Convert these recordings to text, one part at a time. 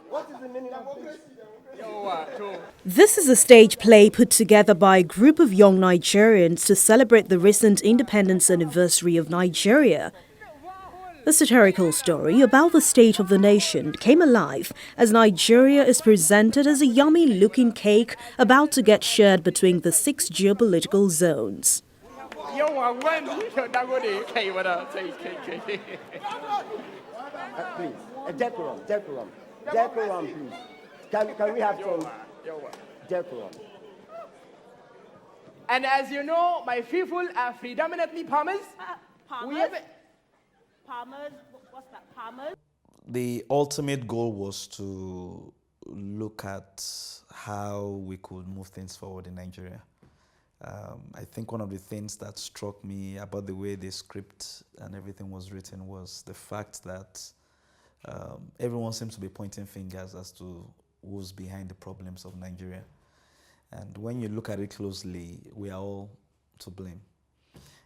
What is the meaning of this? This is a stage play put together by a group of young Nigerians to celebrate the recent independence anniversary of Nigeria. The satirical story about the state of the nation came alive as Nigeria is presented as a yummy-looking cake about to get shared between the 6 geopolitical zones. Please, decorum, please. Can we have some decorum? And as you know, my people are predominantly palmers. Palmers? What's that? Palmers? The ultimate goal was to look at how we could move things forward in Nigeria. I think one of the things that struck me about the way the script and everything was written was the fact that everyone seems to be pointing fingers as to who's behind the problems of Nigeria. And when you look at it closely, we are all to blame.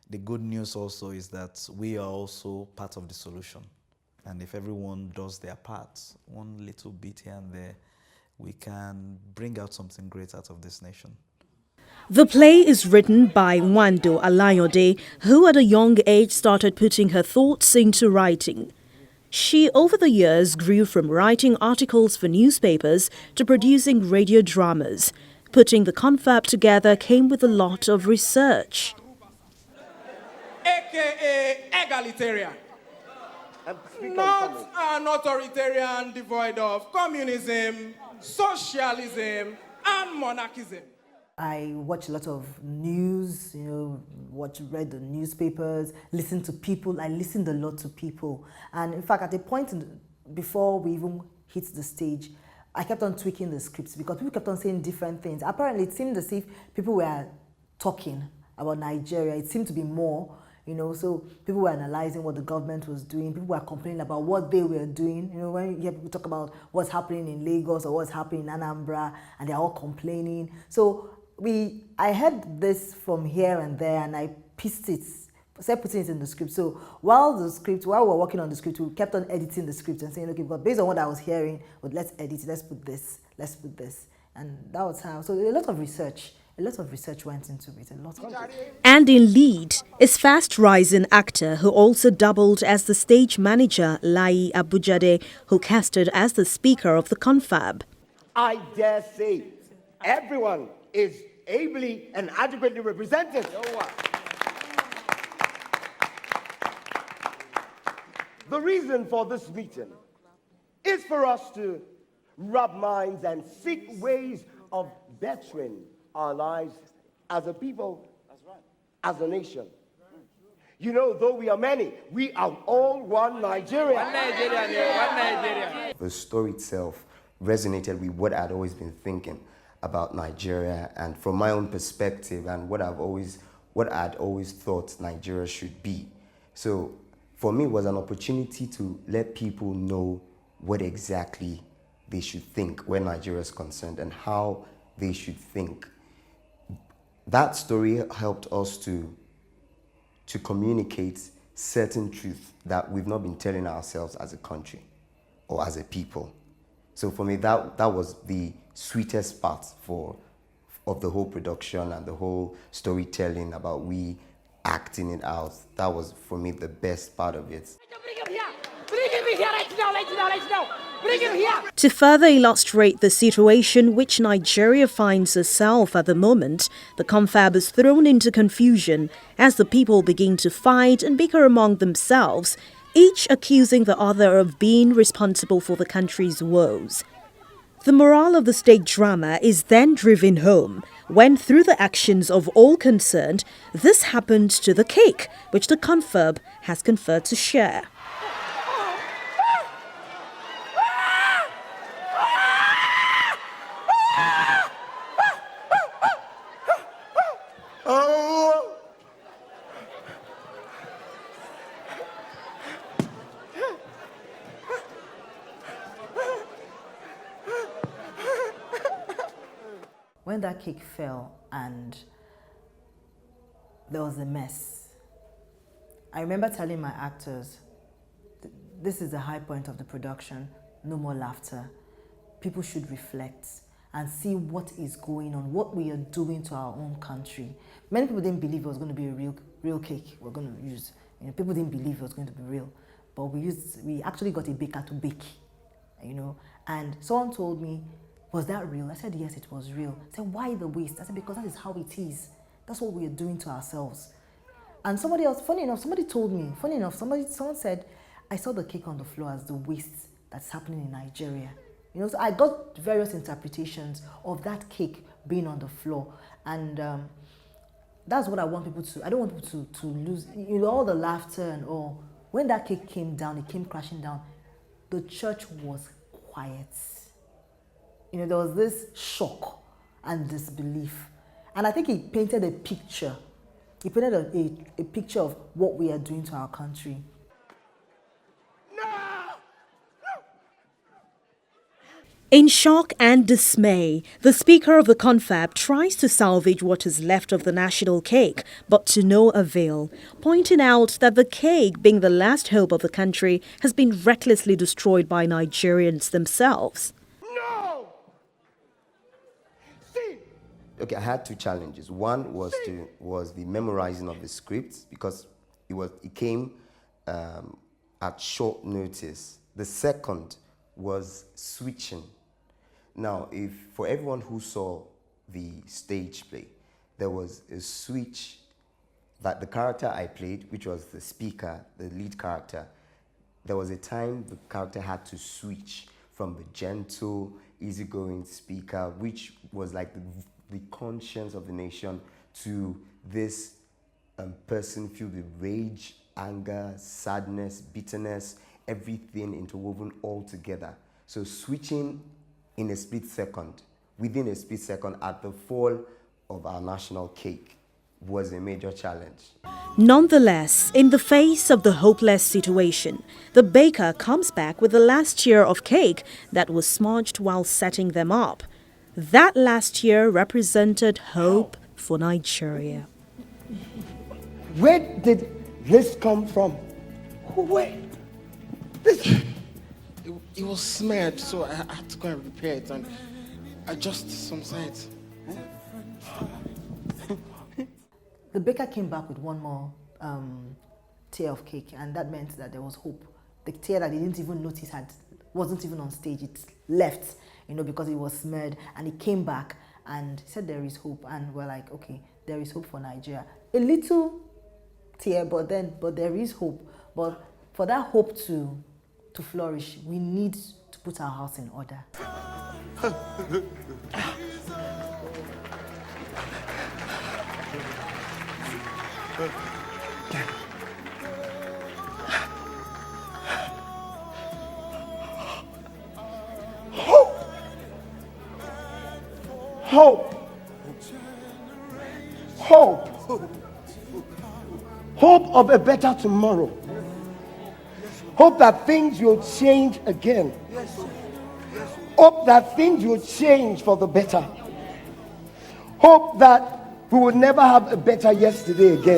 The good news also is that we are also part of the solution. And if everyone does their part, one little bit here and there, we can bring out something great out of this nation. The play is written by Wando Alayode, who at a young age started putting her thoughts into writing. She, over the years, grew from writing articles for newspapers to producing radio dramas. Putting the confab together came with a lot of research. AKA egalitarian. Not an authoritarian devoid of communism, socialism, and monarchism. I watch a lot of news, read the newspapers, listen to people. I listened a lot to people. And in fact, at a point before we even hit the stage, I kept on tweaking the scripts because people kept on saying different things. Apparently, it seemed as if people were talking about Nigeria. It seemed to be more, so people were analyzing what the government was doing. People were complaining about what they were doing. When you hear people talk about what's happening in Lagos or what's happening in Anambra, and they're all complaining. So I heard this from here and there, and I pieced it, started putting it in the script. So while we were working on the script, we kept on editing the script and saying, okay, but based on what I was hearing, let's edit it, let's put this. And that was how. So a lot of research went into it. And in lead is fast-rising actor who also doubled as the stage manager, Ladi Abujade, who casted as the speaker of the confab. I dare say everyone is ably and adequately represented. The reason for this meeting is for us to rub minds and seek ways of bettering our lives as a people, as a nation. Though we are many, we are all one Nigeria. One Nigeria. The story itself resonated with what I'd always been thinking about Nigeria, and from my own perspective and what I'd always thought Nigeria should be. So for me, it was an opportunity to let people know what exactly they should think when Nigeria is concerned and how they should think. That story helped us to communicate certain truth that we've not been telling ourselves as a country or as a people. So for me, that was the sweetest part of the whole production and the whole storytelling about we acting it out. That was, for me, the best part of it. Bring him here right now. Bring him here. To further illustrate the situation which Nigeria finds herself at the moment, the confab is thrown into confusion as the people begin to fight and bicker among themselves, each accusing the other of being responsible for the country's woes. The morale of the state drama is then driven home when, through the actions of all concerned, this happened to the cake, which the confab has conferred to share. When that cake fell and there was a mess, I remember telling my actors, this is the high point of the production. No more laughter. People should reflect and see what is going on, what we are doing to our own country. Many people didn't believe it was going to be a real cake we're going to use. You know, people didn't believe it was going to be real, but we actually got a baker to bake. You know, and someone told me, "Was that real?" I said, "Yes, it was real." I said, "Why the waste?" I said, "Because that is how it is. That's what we are doing to ourselves." And somebody else, someone said, "I saw the cake on the floor as the waste that's happening in Nigeria." You know, so I got various interpretations of that cake being on the floor, and that's what I want people to. I don't want people to lose, you know, all the laughter and all. When that cake came down, it came crashing down. The church was quiet. You know, there was this shock and disbelief, and I think it painted a picture. It painted a picture of what we are doing to our country. In shock and dismay, the Speaker of the Confab tries to salvage what is left of the national cake, but to no avail, pointing out that the cake, being the last hope of the country, has been recklessly destroyed by Nigerians themselves. No! See! Okay, I had two challenges. One was the memorizing of the script, because it came at short notice. The second was switching. Now, for everyone who saw the stage play, there was a switch that the character I played, which was the speaker, the lead character, there was a time the character had to switch from the gentle, easygoing speaker, which was like the conscience of the nation, to this person filled with rage, anger, sadness, bitterness, everything interwoven all together. So switching in a split second, within a split second, at the fall of our national cake was a major challenge. Nonetheless, in the face of the hopeless situation, the baker comes back with the last tier of cake that was smudged while setting them up. That last tier represented hope for Nigeria. Where did this come from? Where? This... It was smeared, so I had to go and repair it and adjust some sides. The baker came back with one more tier of cake, and that meant that there was hope. The tier that he didn't even notice wasn't even on stage. It left, you know, because it was smeared, and he came back and said there is hope, and we're like, okay, there is hope for Nigeria. A little tier, but there is hope. But for that hope to flourish, we need to put our house in order. Hope. Hope. Hope of a better tomorrow. Hope that things will change again. Hope that things will change for the better. Hope that we will never have a better yesterday again.